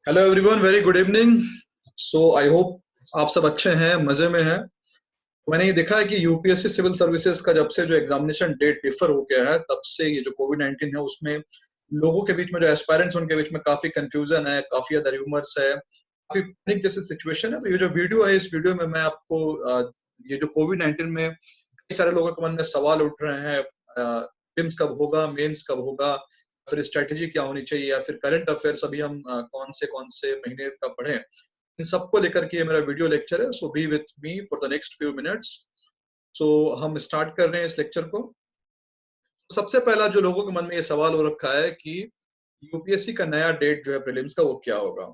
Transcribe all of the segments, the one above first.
Hello everyone, very good evening. So I hope आप सब अच्छे हैं, मजे में हैं। मैंने ये देखा है कि यूपीएससी सिविल सर्विसेज का जब से जो एग्जामिनेशन डेट डिफर हो गया है, तब से ये जो कोविड 19 है उसमें लोगों के बीच में, जो एस्पायरेंट्स उनके बीच में काफी कंफ्यूजन है, काफी ज्यादा र्यूमर्स है, काफी पैनिक जैसी सिचुएशन है। तो ये जो वीडियो है, इस वीडियो में मैं आपको ये जो कोविड 19 में कई सारे लोगों के मन में सवाल उठ रहे हैं, प्रीलिम्स कब होगा, मेंस कब होगा, फिर स्ट्रेटेजी क्या होनी चाहिए, या फिर करंट अफेयर्स अभी हम कौन से महीने का पढ़ें, इन सबको लेकर के ये मेरा वीडियो लेक्चर है। So be with me for the next few minutes. So हम स्टार्ट कर रहे हैं इस लेक्चर को। सबसे पहला जो लोगों के मन में ये सवाल हो रखा है कि यूपीएससी का नया डेट जो है प्रीलिम्स का, वो क्या होगा।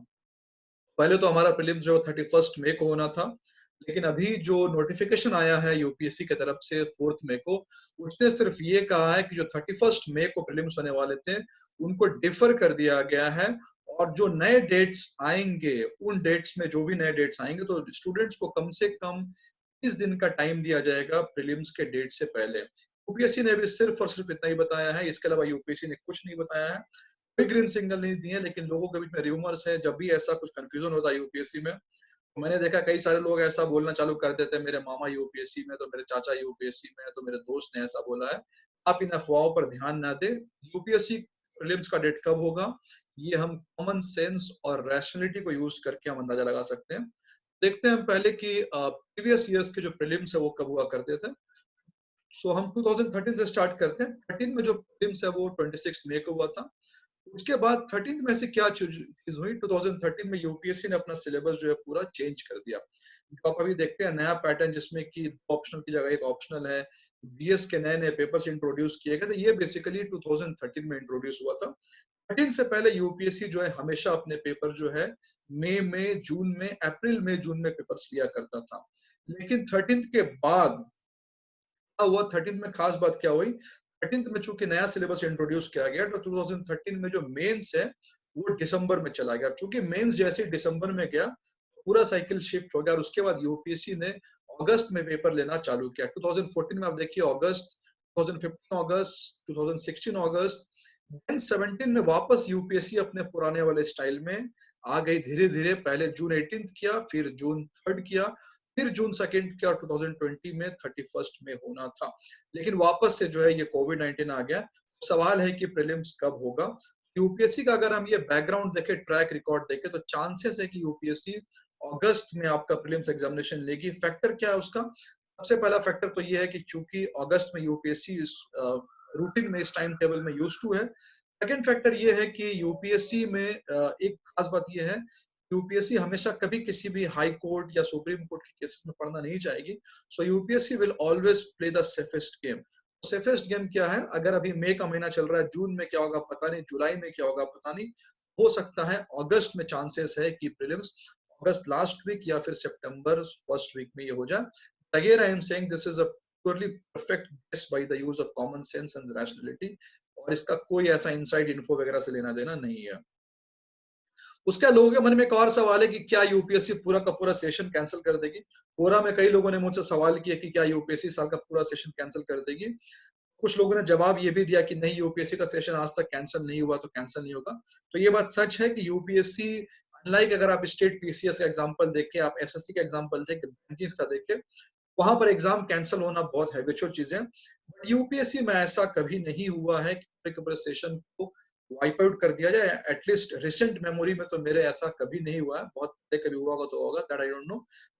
पहले तो हमारा प्रीलिम्स जो 31 मई को होना था, लेकिन अभी जो नोटिफिकेशन आया है यूपीएससी की तरफ से 4 मई को, उसने सिर्फ ये कहा है कि जो 31 मई को प्रीलिम्स होने वाले थे उनको डिफर कर दिया गया है। और जो नए डेट्स आएंगे, उन डेट्स में जो भी नए डेट्स आएंगे, तो स्टूडेंट्स को कम से कम 30 दिन का टाइम दिया जाएगा प्रीलिम्स के डेट से पहले। यूपीएससी ने भी सिर्फ और सिर्फ इतना ही बताया है, इसके अलावा यूपीएससी ने कुछ नहीं बताया है, कोई ग्रीन सिग्नल नहीं दिए। लेकिन लोगों के बीच में रूमर्स है, जब भी ऐसा कुछ कंफ्यूजन होता है यूपीएससी में, तो मैंने देखा कई सारे लोग ऐसा बोलना चालू कर देते हैं, मेरे मामा यूपीएससी में, तो मेरे चाचा यूपीएससी में है, तो मेरे दोस्त ने ऐसा बोला है। आप इन अफवाहों पर ध्यान ना दें। यूपीएससी प्रीलिम्स का डेट कब होगा, ये हम कॉमन सेंस और रैशनलिटी को यूज करके हम अंदाजा लगा सकते हैं। देखते हैं हम पहले कि प्रीवियस ईयर्स के जो प्रीलिम्स है वो कब हुआ करते थे। तो हम 2013 से स्टार्ट करते हैं। 13 में जो प्रीलिम्स है वो 26 मई को हुआ था। उसके बाद 13 में से क्या चीज हुई, 2013 में यूपीएससी ने अपना सिलेबस जो है पूरा चेंज कर दिया। तो आप अभी देखते हैं नया पैटर्न, जिसमें कि ऑप्शनल की जगह एक ऑप्शनल है, जीएस के नए नए पेपर्स इंट्रोड्यूस किए गए। तो ये बेसिकली 2013 में इंट्रोड्यूस हुआ था। 13 से पहले यूपीएससी जो है हमेशा अपने पेपर जो है मई में, जून में, अप्रैल में, जून में पेपर्स लिया करता था। लेकिन 13 के बाद हुआ, 13 में खास बात क्या हुई, 13 में चूंकि नया सिलेबस इंट्रोड्यूस किया गया, तो 2013 में जो मेंस है वो दिसंबर में चला गया। चूंकि मेंस जैसे दिसंबर में गया, पूरा साइकिल शिफ्ट हो गया, और उसके बाद यूपीएससी ने अगस्त में पेपर लेना चालू किया। 2014 में आप देखिए अगस्त, 2015 अगस्त, 2016 अगस्त, देन 17 में वापस यूपीएससी अपने पुराने वाले स्टाइल में आ गई धीरे धीरे। पहले जून 18 किया, फिर जून 3 किया, फिर जून 2 किया, और 2020 में 31 में होना था। लेकिन वापस से जो है ये कोविड 19 आ गया। सवाल है कि प्रीलिम्स कब होगा। यूपीएससी का अगर हम ये बैकग्राउंड देखें, ट्रैक रिकॉर्ड देखें, तो चांसेस है कि यूपीएससी अगस्त में आपका प्रीलिम्स एग्जामिनेशन लेगी। फैक्टर क्या है उसका, सबसे पहला फैक्टर तो ये है कि चूंकि अगस्त में यूपीएससी रूटीन में, इस टाइम टेबल में यूज टू है। सेकेंड फैक्टर ये है कि यूपीएससी में एक खास बात ये है, यूपीएससी हमेशा कभी किसी भी हाई कोर्ट या सुप्रीम कोर्ट के केसेस में पढ़ना नहीं चाहेगी। So UPSC will always play the safest game. Safest game क्या है, अगर अभी मई का महीना चल रहा है, जून में क्या होगा पता नहीं, जुलाई में क्या होगा पता नहीं, हो सकता है अगस्त में चांसेस है कि प्रीलिम्स अगस्त लास्ट वीक या फिर सितंबर फर्स्ट वीक में ये हो जाए। Again I am saying this is a purely perfect guess by the use of common sense and rationality, और इसका कोई ऐसा इनसाइड इन्फो वगैरह से लेना देना नहीं है। उसका लोगों के मन में एक और सवाल है कि क्या यूपीएससी पूरा का पूरा सेशन कैंसिल कर देगी। कोरा में कई लोगों ने मुझसे सवाल किया कि क्या यूपीएससी साल का पूरा सेशन कैंसिल कर देगी। कुछ लोगों ने जवाब ये भी दिया कि नहीं, यूपीएससी का सेशन आज तक कैंसिल नहीं हुआ तो कैंसिल नहीं होगा। तो ये बात सच है कि यूपीएससी, अनलाइक अगर आप स्टेट पीसीएस का एग्जांपल देखें, आप एसएससी का एग्जांपल देखें, बैंकिंग का देखें, वहां पर एग्जाम कैंसिल होना बहुत हैबिचुअल चीज है। बट यूपीएससी में ऐसा कभी नहीं हुआ है कि पूरे के पूरे सेशन को वाइप आउट कर दिया जाए। एटलीस्ट रिसेंट मेमोरी में तो मेरे ऐसा कभी नहीं हुआ है। बहुत पहले कभी हुआ होगा तो होगा, that I don't know.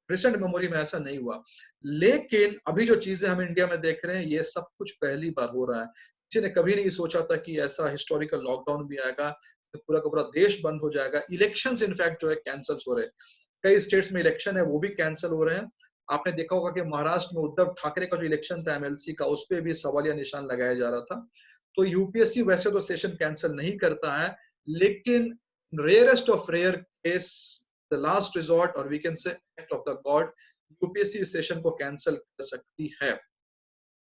Recent memory में ऐसा नहीं हुआ। लेकिन अभी जो चीजें हम इंडिया में देख रहे हैं, ये सब कुछ पहली बार हो रहा है। किसी ने कभी नहीं सोचा था कि ऐसा हिस्टोरिकल लॉकडाउन भी आएगा, तो पूरा का पूरा देश बंद हो जाएगा। इलेक्शंस इनफैक्ट जो है कैंसिल हो रहे हैं, कई स्टेट्स में इलेक्शन है वो भी कैंसिल हो रहे हैं। आपने देखा होगा कि महाराष्ट्र में उद्धव ठाकरे का जो इलेक्शन था एमएलसी का, उस पर भी सवालिया निशान लगाया जा रहा था। तो यूपीएससी वैसे तो सेशन कैंसिल नहीं करता है, लेकिन rarest of rare case, the last resort, और we can say act of the god, UPSC इस सेशन को कैंसिल कर सकती है।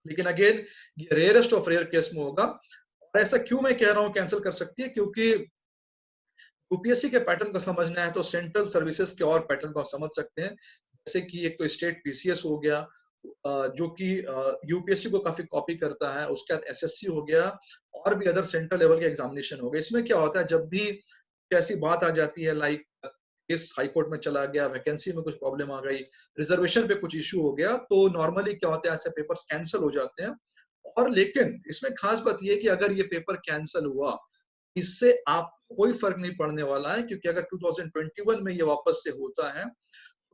लेकिन अगेन ये रेयरेस्ट ऑफ रेयर केस में होगा। और ऐसा क्यों मैं कह रहा हूं कैंसिल कर सकती है, क्योंकि यूपीएससी के पैटर्न को समझना है तो सेंट्रल सर्विसेज के और पैटर्न को आप समझ सकते हैं। जैसे कि एक तो स्टेट पीसीएस हो गया, जो कि यूपीएससी को काफी कॉपी करता है। उसके बाद एसएससी हो गया, और भी अदर सेंट्रल लेवल के एग्जामिनेशन हो गए। इसमें क्या होता है, जब भी ऐसी बात आ जाती है लाइक केस हाई कोर्ट में चला गया, वैकेंसी में कुछ प्रॉब्लम आ गई, रिजर्वेशन पे कुछ इश्यू हो गया, तो नॉर्मली क्या होता है ऐसे पेपर्स कैंसिल हो जाते हैं। और लेकिन इसमें खास बात ये है कि अगर ये पेपर कैंसिल हुआ, इससे आपको कोई फर्क नहीं पड़ने वाला है, क्योंकि अगर 2021 में ये वापस से होता है,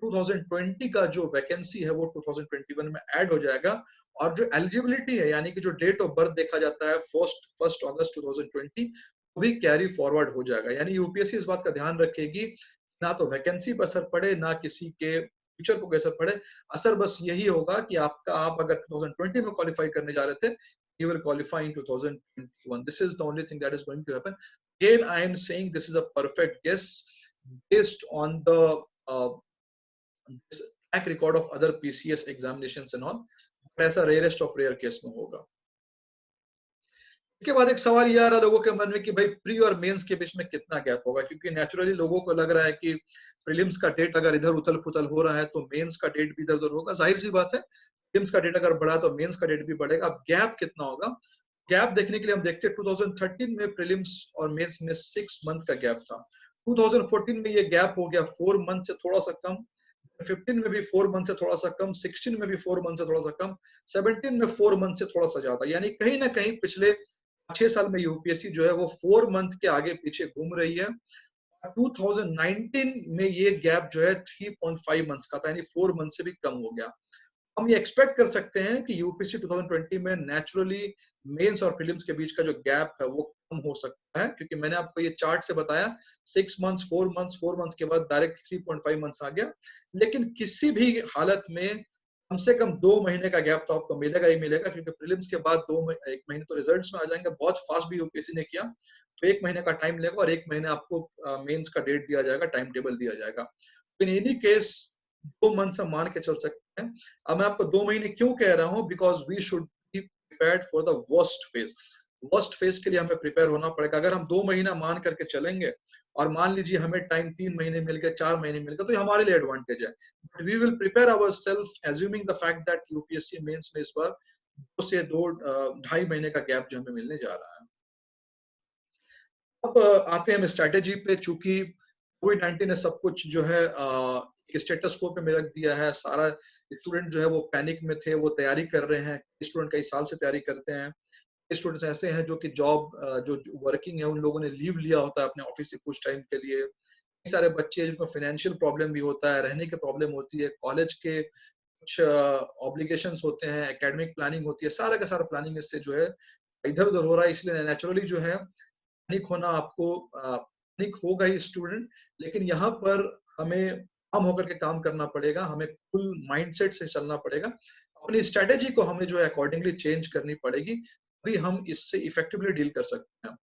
2020 का जो वैकेंसी है वो 2021 में ऐड हो जाएगा। और जो एलिजिबिलिटी है यानी कि जो डेट ऑफ बर्थ देखा जाता है फर्स्ट फर्स्ट अगस्त 2020, वो भी कैरी फॉरवर्ड हो जाएगा। यानी यूपीएससी इस बात का ध्यान रखेगी ना तो वैकेंसी पर असर पड़े, ना किसी के फ्यूचर को असर पड़े। असर बस यही होगा कि आप अगर 2020 में क्वालिफाई करने जा रहे थे, you will qualify in 2021. This is the only thing that is going to happen. Again, I am saying this is a perfect guess based on the uh, track record of other PCS examinations and all. but ऐसा rarest of rare case में होगा। इसके बाद एक सवाल ये आ रहा लोगों के मन में कि भाई प्री और मेंस के बीच में कितना गैप होगा, क्योंकि नेचुरली लोगों को लग रहा है कि प्रीलिम्स का डेट अगर इधर उथल पुथल हो रहा है तो मेंस का डेट भी इधर उधर होगा। जाहिर सी बात है, प्रीलिम्स का डेट अगर बढ़ा तो मेंस का डेट भी बढ़ेगा। अब गैप कितना होगा, गैप देखने के लिए हम देखते हैं 2013 में प्रीलिम्स और मेंस में 6 मंथ का गैप था। 2014 में ये गैप हो गया 4 मंथ से थोड़ा सा कम, 15 में भी 4 मंथ से थोड़ा सा कम, 16 में भी 4 मंथ से थोड़ा सा कम, 17 में 4 मंथ से थोड़ा सा ज्यादा। यानी कहीं ना कहीं पिछले 6 साल में यूपीएससी जो है वो 4 मंथ के आगे पीछे घूम रही है। 2019 में ये गैप जो है 3.5 मंथ्स का था, यानी 4 मंथ से भी कम हो गया। हम ये एक्सपेक्ट कर सकते हैं कि यूपीएससी 2020 में नेचुरली मेंस और प्रीलिम्स के बीच का जो गैप है वो कम हो सकता है, क्योंकि मैंने आपको ये चार्ट से बताया 6 मंथ्स 4 मंथ्स 4 मंथ्स के बाद डायरेक्ट 3.5 मंथ्स आ गया। लेकिन किसी भी हालत में कम से कम 2 महीने का गैप तो आपको मिलेगा ही मिलेगा, क्योंकि प्रीलिम्स के बाद 1 महीने तो रिजल्ट्स में आ जाएंगे। बहुत फास्ट भी यूपीएससी ने किया, तो 1 महीने का टाइम लेगा और 1 महीने आपको मेंस का डेट दिया जाएगा, टाइम टेबल दिया जाएगा। इन एनी केस 2 मंथ से मान के चल सकते हैं। अब मैं आपको 2 महीने क्यों कह रहा हूँ, because we should be prepared for the worst phase. Worst phase के लिए हमें प्रिपेयर होना पड़ेगा। अगर हम 2 महीना मान करके चलेंगे और मान लीजिए हमें टाइम 3 महीने मिल गए, 4 महीने मिल गए, तो हमारे लिए एडवांटेज है। But we will prepare ourselves assuming the fact that UPSC mains में इस बार 2 से 2.5 महीने का गैप जो हमें मिलने जा रहा है। अब आते हैं हम स्ट्रैटेजी पे। चूंकि कोविड-19 ने सब कुछ जो है स्टेटस को पे में रख दिया है। सारा स्टूडेंट जो है वो पैनिक में थे, वो तैयारी कर रहे हैं। स्टूडेंट कई साल से तैयारी करते हैं। स्टूडेंट्स ऐसे हैं जो कि जॉब जो वर्किंग है, उन लोगों ने लीव लिया होता है अपने ऑफिस से कुछ टाइम के लिए। कई सारे बच्चे जिनको फाइनेंशियल प्रॉब्लम भी होता है, रहने की प्रॉब्लम होती है, कॉलेज के कुछ ऑब्लिगेशंस होते हैं, एकेडमिक प्लानिंग होती है, सारा का सारा प्लानिंग इससे जो है इधर उधर हो रहा है। इसलिए नेचुरली जो है पैनिक होना आपको पैनिक होगा ही स्टूडेंट। लेकिन यहाँ पर हमें काम होकर के काम करना पड़ेगा, हमें फुल माइंडसेट से चलना पड़ेगा। अपनी स्ट्रेटेजी को हमें जो है अकॉर्डिंगली चेंज करनी पड़ेगी, तभी हम इससे इफेक्टिवली डील कर सकते हैं।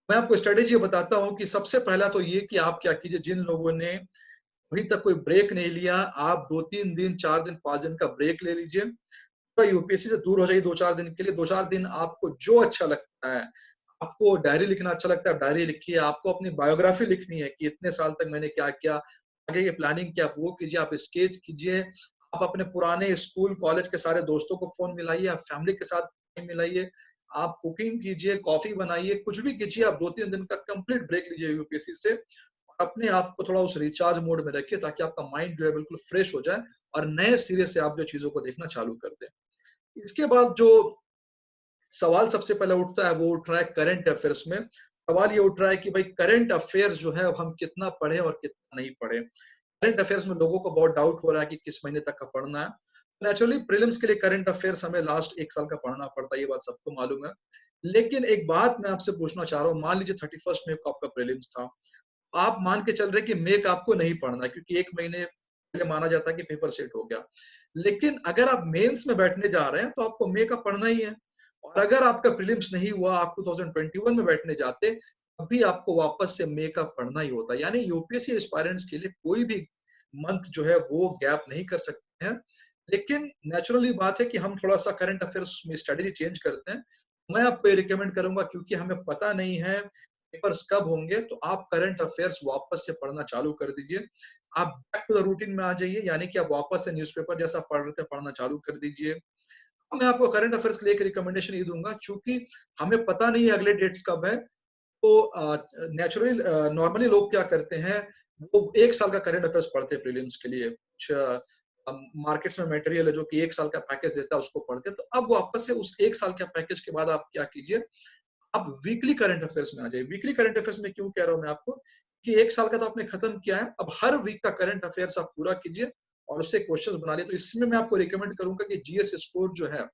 मैं आपको स्ट्रेटेजी बताता हूँ कि सबसे पहला तो ये कि आप क्या कीजिए, जिन लोगों ने अभी तक कोई ब्रेक नहीं लिया, आप 2-3 दिन 4 दिन 5 दिन का ब्रेक ले लीजिए। तो यूपीएससी से दूर हो जाइए 2-4 दिन के लिए। 2-4 दिन आपको जो अच्छा लगता है, आपको डायरी लिखना अच्छा लगता है, डायरी लिखिए। आपको अपनी बायोग्राफी लिखनी है कि इतने साल तक मैंने क्या किया, आगे की प्लानिंग क्या, वो कीजिए। आप स्केच कीजिए। आप अपने पुराने स्कूल कॉलेज के सारे दोस्तों को फोन मिलाइए, आप फैमिली के साथ टाइम मिलाइए, आप कुकिंग कीजिए, कॉफी बनाइए, कुछ भी कीजिए। आप 2-3 दिन का कंप्लीट ब्रेक लीजिए यूपीएससी से। अपने आप को थोड़ा उस रिचार्ज मोड में रखिए, ताकि आपका माइंड जो है बिल्कुल फ्रेश हो जाए और नए सिरे से आप जो चीजों को देखना चालू कर दें। इसके बाद जो सवाल सबसे पहले उठता है वो उठ रहा है करंट अफेयर्स में। सवाल ये उठ रहा है कि भाई करंट अफेयर्स जो है हम कितना पढ़े और कितना नहीं पढ़े। करंट अफेयर्स में लोगों को बहुत डाउट हो रहा है कि किस महीने तक का पढ़ना है। नेचुरली प्रीलिम्स के लिए करंट अफेयर्स हमें लास्ट 1 साल का पढ़ना पड़ता है, ये बात सबको मालूम है। लेकिन एक बात मैं आपसे पूछना चाह रहा हूँ, मान लीजिए 31 मई को आपका प्रीलिम्स था, आप मान के चल रहे कि मई का आपको नहीं पढ़ना है, क्योंकि 1 महीने पहले माना जाता है कि पेपर सेट हो गया। लेकिन अगर आप मेंस में बैठने जा रहे हैं तो आपको मई का पढ़ना ही है। और अगर आपका प्रीलिम्स नहीं हुआ, आप 2021 में बैठने जाते, अभी आपको वापस से मई का पढ़ना ही होता। यानी यूपीएससी एस्पायरेंट्स के लिए कोई भी मंथ जो है वो गैप नहीं कर सकते हैं। लेकिन नेचुरली बात है कि हम थोड़ा सा करंट अफेयर्स में स्ट्रेटेजी चेंज करते हैं। मैं आपको ये रिकमेंड करूंगा, क्योंकि हमें पता नहीं है पेपर्स कब होंगे, तो आप करंट अफेयर्स वापस से पढ़ना चालू कर दीजिए। आप बैक टू द रूटीन में आ जाइए, यानी कि आप वापस से न्यूज़पेपर जैसा पढ़ रहे थे पढ़ना चालू कर दीजिए। मैं आपको करंट अफेयर्स के लिए एक रिकमेंडेशन ये दूंगा, चूंकि हमें पता नहीं है अगले डेट्स कब है। तो नेचुरली नॉर्मली लोग क्या करते हैं, वो 1 साल का करंट अफेयर्स पढ़ते हैं प्रीलिम्स के लिए। कुछ मार्केट्स में मटेरियल है जो कि 1 साल का पैकेज देता है, उसको पढ़ते हैं। तो अब वापस से उस 1 साल के पैकेज के बाद आप क्या कीजिए, आप वीकली करंट अफेयर्स में आ जाइए। वीकली करंट अफेयर्स में क्यों कह रहा हूं मैं आपको, कि 1 साल का तो आपने खत्म किया है, अब हर वीक का करंट अफेयर्स आप पूरा कीजिए और उससे क्वेश्चंस बना लिए। तो इसमें मैं आपको रिकमेंड करूंगा कि जीएस स्कोर जो है,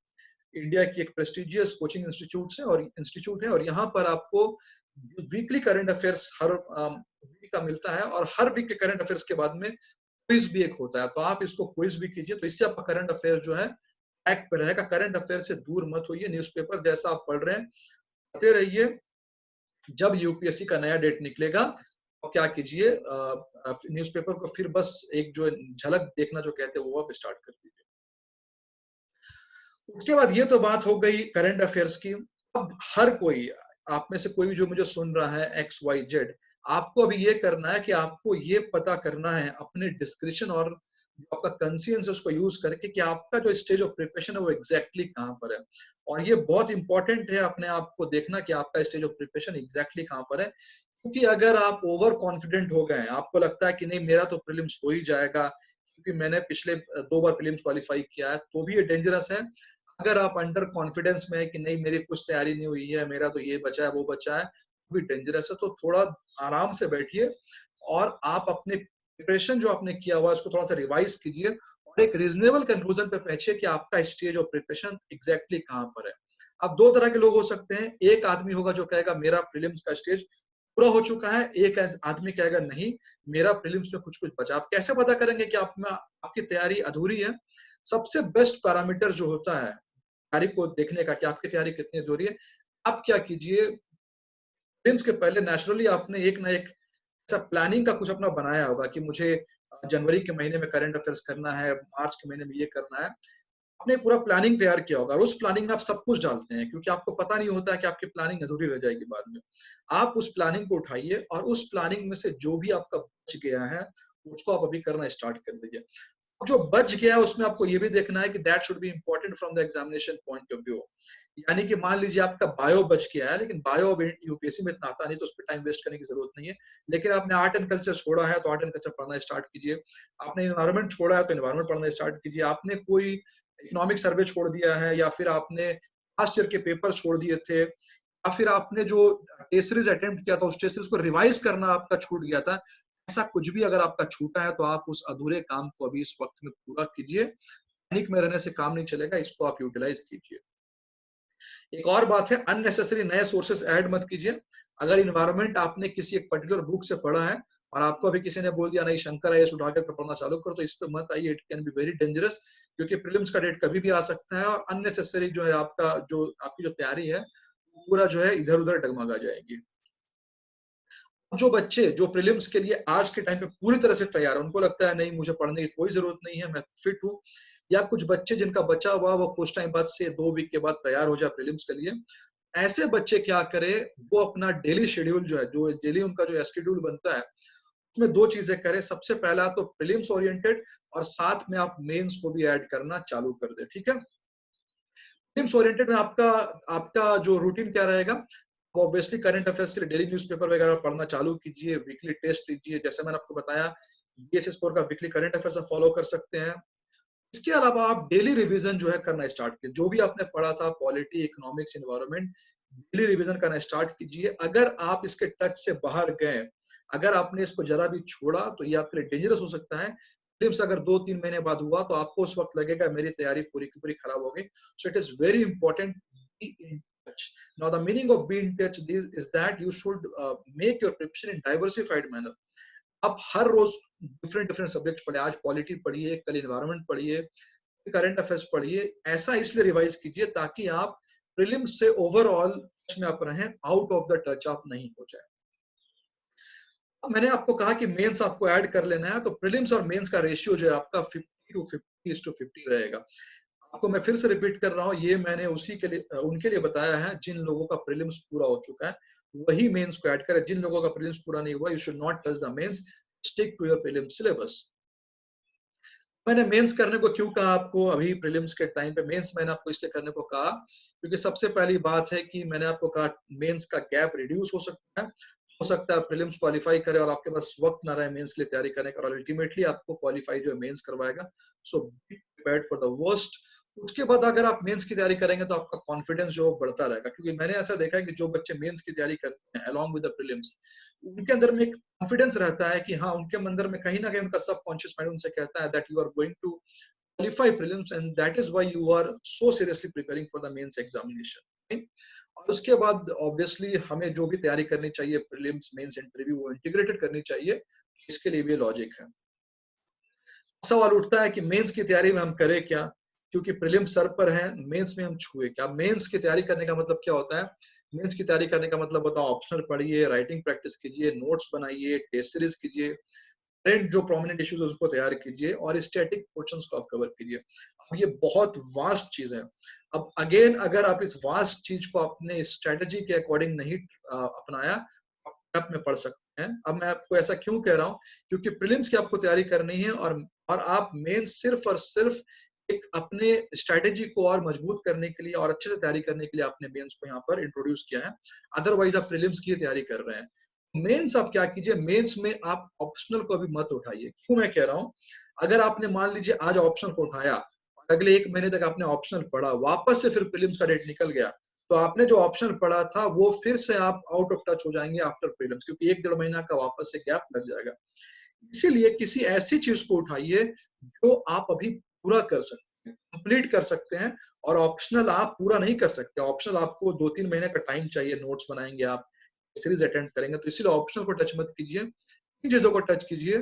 इंडिया की एक प्रेस्टिजियस कोचिंग इंस्टीट्यूट है और यहाँ पर आपको वीकली करंट अफेयर्स हर वीक का मिलता है, और हर वीक के करंट अफेयर्स के बाद में क्विज भी एक होता है। तो आप इसको क्विज भी कीजिए, तो इससे आपका करंट अफेयर जो है ट्रैक पे रहेगा। करंट अफेयर से दूर मत होइए, न्यूज़पेपर जैसा आप पढ़ रहे हैं पढ़ते रहिए। जब यूपीएससी का नया डेट निकलेगा तो क्या कीजिए, न्यूज़पेपर को फिर बस एक जो झलक देखना जो कहते हैं वो आप स्टार्ट कर दीजिए। उसके बाद ये तो बात हो गई करंट अफेयर्स की। अब हर कोई, आप में से कोई भी जो मुझे सुन रहा है एक्स वाई जेड, आपको अभी ये करना है कि आपको ये पता करना है अपने डिस्क्रिप्शन और जो आपका कंसियंस है उसको यूज करके कि आपका जो स्टेज ऑफ प्रिपरेशन है वो एग्जैक्टली कहाँ पर है। और ये बहुत इंपॉर्टेंट है अपने आप को देखना कि आपका स्टेज ऑफ प्रिपरेशन एग्जैक्टली कहाँ पर है। क्योंकि अगर आप ओवर कॉन्फिडेंट हो गए, आपको लगता है कि नहीं मेरा तो प्रीलिम्स हो ही जाएगा क्योंकि मैंने पिछले 2 बार प्रीलिम्स क्वालिफाई किया है, तो भी ये डेंजरस है। अगर आप अंडर कॉन्फिडेंस में है कि नहीं मेरी कुछ तैयारी नहीं हुई है, मेरा तो ये बचा है वो बचा है, वो भी डेंजरस है। तो थोड़ा आराम से बैठिए और आप अपने प्रिपरेशन जो आपने किया हुआ है उसको थोड़ा सा रिवाइज कीजिए और एक रीजनेबल कंक्लूजन पे पहुंचिए कि आपका स्टेज ऑफ प्रिपरेशन एग्जैक्टली कहाँ पर है। अब 2 तरह के लोग हो सकते हैं, एक आदमी होगा जो कहेगा मेरा प्रीलिम्स का स्टेज पूरा हो चुका है, एक आदमी कहेगा नहीं मेरा प्रीलिम्स में कुछ कुछ बचा। आप कैसे पता करेंगे कि आप में आपकी तैयारी अधूरी है? सबसे बेस्ट पैरामीटर जो होता है तैयारी को देखने का कि आपकी तैयारी कितनी अधूरी है, आप क्या कीजिए, प्रीलिम्स के पहले नेचुरली आपने एक ना एक ऐसा प्लानिंग का कुछ अपना बनाया होगा कि मुझे जनवरी के महीने में करंट अफेयर्स करना है, मार्च के महीने में ये करना है। आपने पूरा प्लानिंग तैयार किया होगा और उस प्लानिंग में आप सब कुछ डालते हैं क्योंकि आपको पता नहीं होता है कि आपकी प्लानिंग अधूरी रह जाएगी बाद में। आप उस प्लानिंग को उठाइए और उस प्लानिंग में से जो भी आपका बच गया है उसको आप अभी करना स्टार्ट कर दीजिए। जो बच गया है उसमें आपको ये भी देखना है कि that should be important from the examination point of view. यानी कि मान लीजिए आपका बायो बच गया है, लेकिन बायो यूपीएससी में इतना आता नहीं तो उस पर टाइम वेस्ट करने की जरूरत नहीं है। लेकिन आपने आर्ट एंड कल्चर छोड़ा है तो आर्ट एंड कल्चर पढ़ना स्टार्ट कीजिए। आपने इन्वायरमेंट छोड़ा है तो इन्वायरमेंट पढ़ना स्टार्ट कीजिए। आपने कोई इकोनॉमिक सर्वे छोड़ दिया है या फिर आपने लास्ट ईयर के पेपर छोड़ दिए थे या फिर आपने जो टेस्ट सीरीज अटेम्प्ट किया था उस टेस्ट सीरीज को रिवाइज करना आपका छूट गया था, ऐसा कुछ भी अगर आपका छूटा है तो आप उस अधूरे काम को अभी इस वक्त में पूरा कीजिए। पैनिक में रहने से काम नहीं चलेगा, इसको आप यूटिलाइज कीजिए। एक और बात है, अननेसेसरी नए सोर्सेस ऐड मत कीजिए। अगर इन्वायरमेंट आपने किसी एक पर्टिकुलर बुक से पढ़ा है और आपको अभी किसी ने बोल दिया नहीं शंकर आईएएस उठा कर पढ़ना चालू करो, तो इस पे मत आइए, it can be very dangerous. क्योंकि प्रीलिम्स का डेट कभी भी आ सकता है और अननेसेसरी जो है आपकी जो तैयारी है पूरा जो है इधर उधर डगमगा जाएगी। जो बच्चे जो प्रीलिम्स के लिए आज के टाइम पे पूरी तरह से तैयार है, उनको लगता है नहीं मुझे पढ़ने की कोई जरूरत नहीं है, मैं फिट हूँ, या कुछ बच्चे जिनका बचा हुआ वो कुछ टाइम बाद से 2 वीक के बाद तैयार हो जाए प्रीलिम्स के लिए, ऐसे बच्चे क्या करें, वो अपना डेली शेड्यूल जो है, जो डेली उनका जो शेड्यूल बनता है उसमें 2 चीजें करें। सबसे पहला तो प्रीलिम्स ओरिएंटेड और साथ में आप मेंस को भी ऐड करना चालू कर दे। ठीक है, प्रीलिम्स ओरिएंटेड में आपका आपका जो रूटीन क्या रहेगा, ऑब्वियसली करंट अफेयर्स के लिए डेली न्यूज़पेपर वगैरह पढ़ना चालू कीजिए, वीकली टेस्ट लीजिए, जैसे मैंने आपको बताया बीएससी स्कोर का वीकली करंट अफेयर्स आप फॉलो कर सकते हैं। इसके अलावा आप डेली रिवीजन जो है करना स्टार्ट कीजिए, जो भी आपने पढ़ा था polity, economics, environment, daily revision करना स्टार्ट कीजिए। अगर आप इसके टच से बाहर गए, अगर आपने इसको जरा भी छोड़ा तो ये आपके लिए डेंजरस हो सकता है। प्रीलिम्स अगर 2-3 महीने बाद हुआ तो आपको उस वक्त लगेगा मेरी तैयारी पूरी की पूरी खराब हो गई। So it is very important be in touch. Now the meaning of be in touch is that you should make your preparation in diversified manner. आप हर रोज डिफरेंट डिफरेंट सब्जेक्ट पढ़िए, आज पॉलिटी पढ़िए, कल इन्वायरमेंट पढ़िए, करंट अफेयर्स पढ़िए। ऐसा इसलिए revise कीजिए ताकि आप प्रीलिम्स से ओवरऑल टच में आप रहें, आउट ऑफ द टच आप नहीं हो जाए। अब मैंने आपको कहा कि मेंस आपको ऐड कर लेना है, तो प्रीलिम्स और मेंस का रेशियो जो है आपका 50-50 रहेगा। आपको मैं फिर से रिपीट कर रहा हूँ, ये मैंने उनके लिए बताया है जिन लोगों का प्रीलिम्स पूरा हो चुका है, वही मेंस को ऐड करें। जिन लोगों का प्रीलिम्स पूरा नहीं हुआ, you should not touch the mains, stick to your prelims syllabus. मैंने मेंस करने को क्यों कहा आपको अभी प्रीलिम्स के टाइम पे? मेंस मैंने आपको इसलिए करने को कहा क्योंकि सबसे पहली बात है कि मैंने आपको कहा मेंस का गैप रिड्यूस हो सकता है प्रीलिम्स क्वालिफाई करे और आपके पास वक्त ना रहे मेंस के लिए तैयारी करने का, और अल्टीमेटली आपको क्वालिफाई जो है मेंस करवाएगा। So be prepared for the worst. उसके बाद अगर आप मेंस की तैयारी करेंगे तो आपका कॉन्फिडेंस जो है बढ़ता रहेगा, क्योंकि मैंने ऐसा देखा है कि जो बच्चे मेंस की तैयारी करते हैं अलोंग विद द प्रीलिम्स, उनके अंदर में एक कॉन्फिडेंस रहता है कि हाँ, उनके अंदर में कहीं ना कहीं उनका सबकॉन्शियस माइंड उनसे कहता है that you are going to qualify prelims and that is why you are so seriously preparing for the mains examination, right? और उसके बाद ऑब्वियसली हमें जो भी तैयारी करनी चाहिए प्रीलिम्स मेंस इंटरव्यू वो इंटीग्रेटेड करनी चाहिए। इसके लिए भी लॉजिक है। सवाल उठता है कि मेंस की तैयारी में हम करें क्या, क्योंकि प्रीलिम्स सर पर है, मेंस में हम छुए क्या? मेंस की तैयारी करने का मतलब क्या होता है? मेंस की तैयारी करने का मतलब होता है ऑप्शनल पढ़िए, राइटिंग प्रैक्टिस कीजिए, नोट्स बनाइए, टेस्ट सीरीज कीजिए, करंट जो प्रोमिनेंट इश्यूज है उसको तैयार कीजिए और स्टैटिक पोर्शंस को आप कवर कीजिए। अब ये बहुत वास्ट चीज है। अब अगेन अगर आप इस वास्ट चीज को अपने स्ट्रेटजी के अकॉर्डिंग नहीं अपनाया, आप में पढ़ सकते हैं। अब मैं आपको ऐसा क्यों कह रहा हूँ, क्योंकि प्रीलिम्स की आपको तैयारी करनी है और आप मेन सिर्फ और सिर्फ एक अपने स्ट्रेटेजी को और मजबूत करने के लिए और अच्छे से तैयारी करने के लिए आपने मेंस को यहाँ पर इंट्रोड्यूस किया है। अदरवाइज आप प्रीलिम्स की तैयारी कर रहे हैं। मेंस आप क्या कीजिए, मेंस में आप ऑप्शनल को अभी मत उठाइए। क्यों मैं कह रहा हूँ, अगर आपने मान लीजिए आज ऑप्शनल को उठाया और अगले 1 महीने तक आपने ऑप्शनल पढ़ा, वापस से फिर प्रीलिम्स का डेट निकल गया, तो आपने जो ऑप्शनल पढ़ा था वो फिर से आप आउट ऑफ टच हो जाएंगे आफ्टर प्रीलिम्स, क्योंकि 1 डेढ़ महीना का वापस से गैप लग जाएगा। इसीलिए किसी ऐसी चीज को उठाइए जो आप अभी पूरा कर सकते हैं, कंप्लीट कर सकते हैं। और ऑप्शनल आप पूरा नहीं कर सकते, ऑप्शनल आपको 2-3 महीने का टाइम चाहिए, नोट्स बनाएंगे आप, सीरीज अटेंड करेंगे, तो इसीलिए ऑप्शनल को टच मत कीजिए, इन चीजों को टच कीजिए।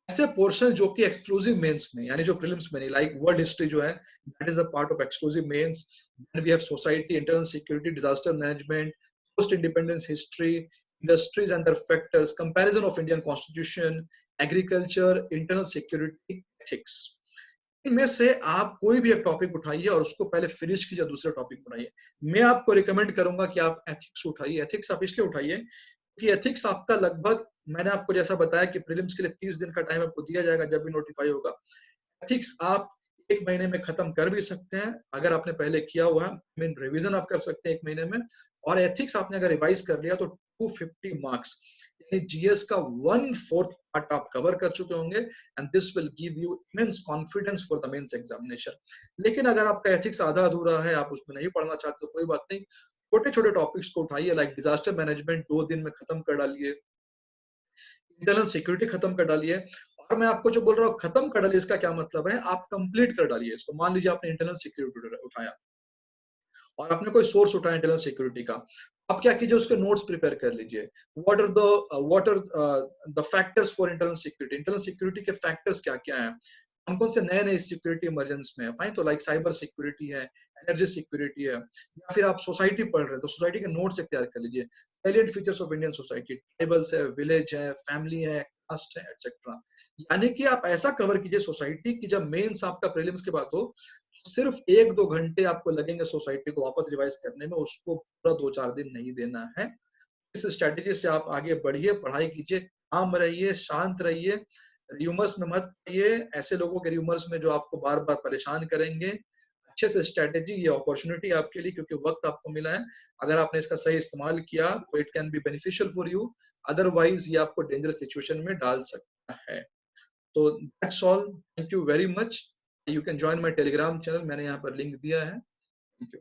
ऐसे पोर्शन जो कि एक्सक्लूसिव मेंस में, यानी जो प्रीलिम्स में नहीं, लाइक वर्ल्ड हिस्ट्री जो है that is a part of exclusive mains. Then we have society, internal security, disaster management, post independence history, industries and their factors, comparison of Indian constitution, agriculture, internal security, ethics. इनमें से आप कोई भी एक topic उठाइए और उसको पहले फिनिश कीजिए, दूसरा टॉपिक बनाइए। मैं आपको रिकमेंड करूंगा कि आप एथिक्स उठाइए। एथिक्स आप इसलिए उठाइए कि एथिक्स आपका लगभग, मैंने आपको जैसा बताया कि प्रीलिम्स के लिए 30 दिन का टाइम आपको दिया जाएगा जब भी नोटिफाई होगा। एथिक्स आप 1 महीने में खत्म कर भी सकते हैं अगर आपने पहले किया हुआ है। मीन रिवीजन आप कर सकते हैं 1 महीने में, और एथिक्स आपने अगर रिवाइज कर लिया तो 250 मार्क्स यानी जीएस का 1/4 पार्ट आप कवर कर चुके होंगे, and this will give you immense confidence for the mains examination. लेकिन अगर आपका एथिक्स आधा अधूरा है, आप उसमें नहीं पढ़ना चाहते तो कोई बात नहीं, छोटे छोटे टॉपिक्स को उठाइए, लाइक डिजास्टर मैनेजमेंट 2 दिन में खत्म कर डालिए, इंटरनल सिक्योरिटी खत्म कर डालिए। और मैं आपको जो बोल रहा हूँ खत्म कर डालिए, इसका क्या मतलब है, आप कंप्लीट कर डालिए इसको। मान लीजिए आपने इंटरनल सिक्योरिटी उठाया और आपने कोई सोर्स उठाया इंटरनल सिक्योरिटी का, आप क्या कीजिए, उसके नोट्स प्रिपेयर कर लीजिए। What are the factors for internal security, internal security के फैक्टर्स क्या क्या हैं, कौन कौन से नए नए सिक्योरिटी इमरजेंस में है, फाइन, तो लाइक साइबर सिक्योरिटी है, एनर्जी सिक्योरिटी है, या फिर आप सोसाइटी पढ़ रहे हैं तो सोसाइटी के नोट्स तैयार कर लीजिए। Salient features of Indian society, tribals है, विलेज है, फैमिली है, कास्ट है, एक्सेट्रा। यानी कि आप ऐसा कवर कीजिए सोसाइटी की, जब मेंस आपका प्रीलिम्स के बाद हो सिर्फ 1-2 घंटे आपको लगेंगे सोसाइटी को वापस रिवाइज करने में, उसको पूरा 2-4 दिन नहीं देना है। इस स्ट्रेटेजी से आप आगे बढ़िए, पढ़ाई कीजिए, काम रहिए, शांत रहिए, र्यूमर्स में मत पड़िए, ऐसे लोगों के र्यूमर्स में जो आपको बार बार परेशान करेंगे। अच्छे से स्ट्रेटेजी, ये अपॉर्चुनिटी आपके लिए, क्योंकि वक्त आपको मिला है, अगर आपने इसका सही इस्तेमाल किया तो it can be beneficial for you, otherwise ये आपको डेंजरस सिचुएशन में डाल सकता है। So that's all. Thank you very much. You can join my Telegram channel. मैंने यहाँ पर लिंक दिया है। Thank you.